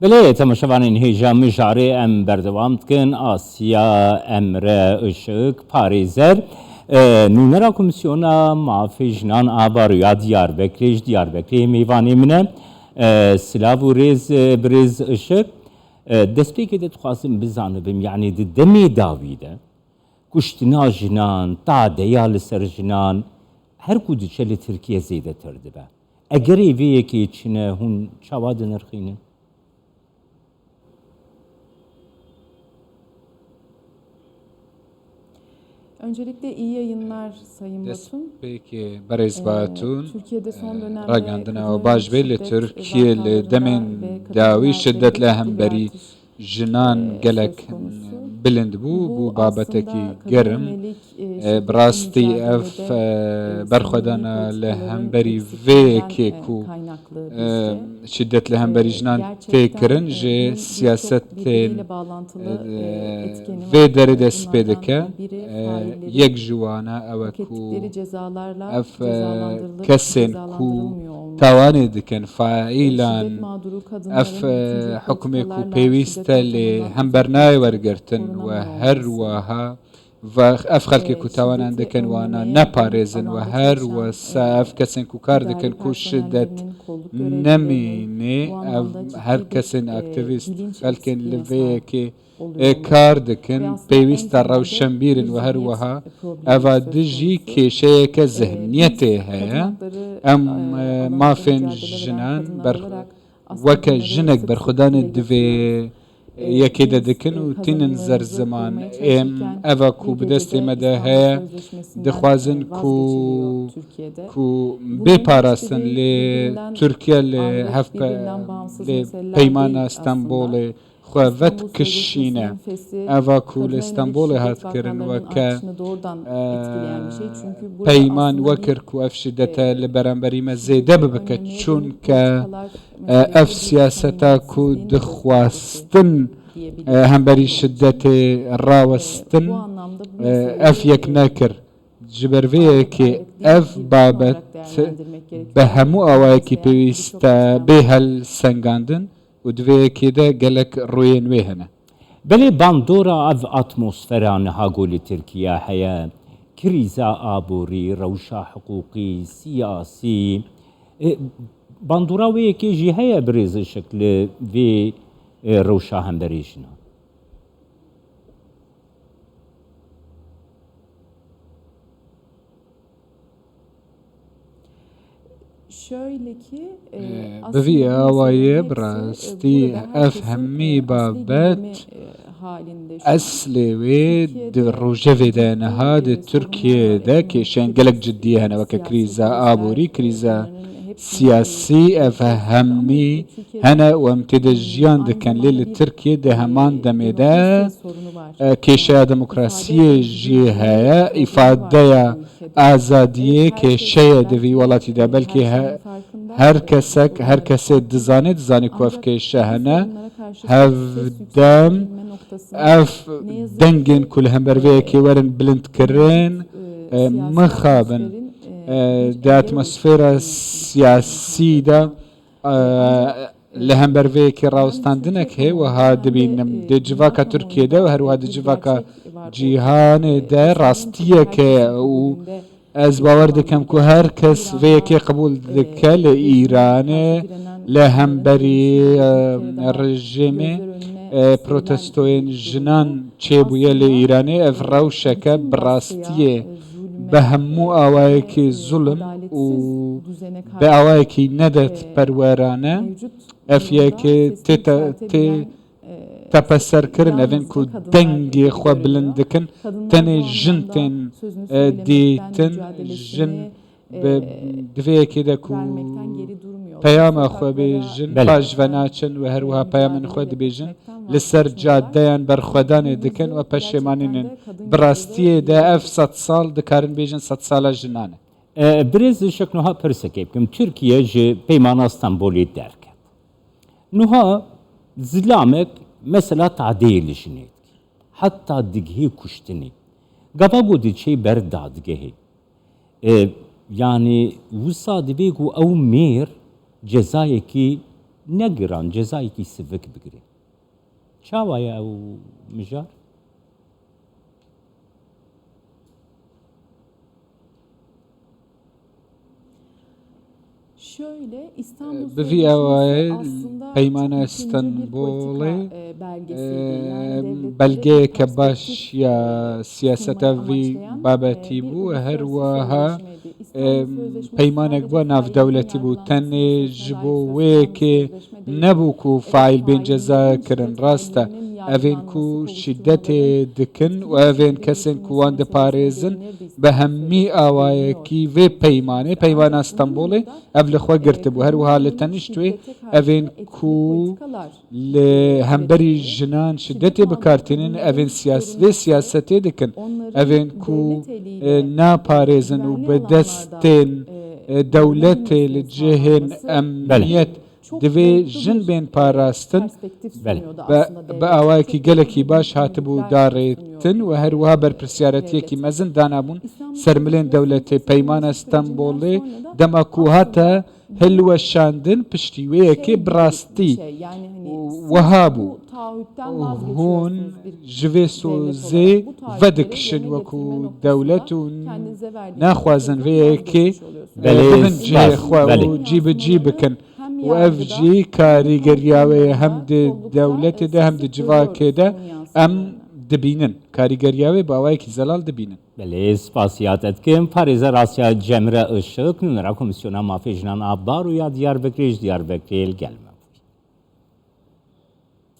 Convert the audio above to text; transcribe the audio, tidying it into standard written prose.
بله تماشاوانین هیجا مجاری ام بردوام کن آسیا امره اشک پاریزر نونرا کمیسیونا معافی جنان آبارویا دیار بکری میوانی منه سلاو و ریز بریز اشک دست پیکی ده تخواستم بزنم یعنی ده دمی داویده کشتنا جنان تعده یا لسر جنان هر کودی چلی ترکیه زیده ترده به اگر ایویه که چنه هون چواد نرخینه Öncelikle iyi yayınlar Sayın Batun. Peki Barış Batun Türkiye'de son dönemde ragandına o bajbeli Türkiye le demin davi şiddetle hemberi jinan gelek bilind bu babeteki gerim براستی اف برخودانا لهمبری وی که کو شدت لهمبری جنان تکرن جه سیاست وی داره دست پیدا که یک جوانا او کو اف کسین کو توانی دکن فعیلان اف حکم کو پیوست لهمبرنای ورگرتن و هر وها و اف خلکی کو توانند دکن وانا نپارزن و هر و اف کسین کو کار دکن کو شدت نمینه هر کسین اکتیویست خلکن لویه که کار دکن پیوست روشن بیرن و هر وها اوا دجی کشه که ذهنیته هیا ام مافین جنان بر وک جنک بر خدان دوی یکی دکن و تینن زر زمان اوا کو بدست مده هیا دخوازن کو بپاراستن لی ترکیه لی هفت لی پیمان استانبول خوات کشینه اوا کول استانبول هات کرن و که پیمان وکر کو افشدت لبرانبری مزیده ببکه چون که اف سیاستا کو دخواستن همبری شدت راوستن اف یک نکر جبرویه که اف بابت به همو آوایی که پیوسته به هل سنگاندن و دوی که ده گلک روین ویهنه بله باندورا اف اتمسفران هاگولی ترکیه هیا کریزا آبوری روشا حقوقی سیاسی باندورا وی که جی هیا بریز شکل وی روشا هم بریشنا Şöyle ki بوی آوایه براستی افهمی بابت اصلی وی در روژه ویده نهاد ترکیه ده که شنگلک جدیه هنه وکه کریزا آبوری کریزا سیاسی افهمی هنه و امتد جیان دکن لیل ترکیه ده همان دمیده کشه دموکراسی جیه افاده آزادیه کشه دوی ولاتی ده بلکه هر کسی دزانه کوف کشه هنه هفدام اف دنگن کل هم برویه که ورن بلند کرن مخابن ده اتمسفیره سیاسی ده لهم برویه که راوستاندنک هی و ها دبینم ده جواکا ترکیه ده و هر وها ده جواکا جیهان ده راستیه که از باور دکم که هر کس وی که قبول دکه لإیران لهم بری رژیمه پروتستوین جنان چه بویه لإیرانه اف روشکه براستیه به همو آوایی که ظلم و به آوایی که ندت پروارانه افیه که تپسر کرن اوین کو دنگی خواه بلندکن تنی جنتن دیتن جن دوی که ده کو پیام خواه بیجن پاج و ناچن و هر وها پیام خواه ده بیجن لسر جادهان برخودان دکن و پشیمانینن براستی ده اف 100 سال دکارن بیجن 100 سال جنانه برز شکنوها پرسکه بکم ترکیه جه پیمان استانبولی درک نوها زلامک mesela تعدیل جنید حتی دیگه کشتنی گفته بودی چه بردادگه yani وسا دبيجو أو مير جزايكي نەگران جێزایەکی سڤک بگرێ چاوایە ئەو مژار Şöyle İstanbul Bi vî Sözleşmesi awayê aslında Peymana çok bütüncül bir İstanbulê politika belgesiydi. Yani devletleri belgeyeke perspektif baş ya siyaseta sunmayı vî amaçlayan, babetî bir bû uluslararası herwiha sözleşmeydi. İstanbul Sözleşmesi peymanek sadece ve navdewletî bû tenê ji bo wê kê nebû ku faîl bên ceza kirin rast e evên ku şîddetê dikin û evên kesên ku wan diparêzin bi hemî awayekî vê peymanê peymana İstanbulê ev li xwe girtibû herwiha li tenîşt wê evên ku li hemberî jinan şiddetê bikartînin evên vê siyasetê dikin evên ku naparêzin û bi destên dewletê li cihên emniyet divê jin bên parastin bi awayekî gelekî baş hatibû darêtin û herwiha berpirsyariyekî mezin danabûn ser milên dewletê peymana İstanbulê dema ku hata hilweşandin piştî wê yekê bi rastî wiha bû hûn ji vê sozê vedikişin wekû dewlet û naxwazin vê yekê bibin cihê xwe û cî bi cî bikin û ev jî karîgeriya wê hem di dewletê de hem di civakê de em dibînin karîgeriya wê bi awayekî zelal dibînin Belê spasiyat etkim parêzer Asya Cemre Işık Nûnera Komisyona Mafê Jinan a Baroya Diyarbekirê ji Diyarbekirê gelme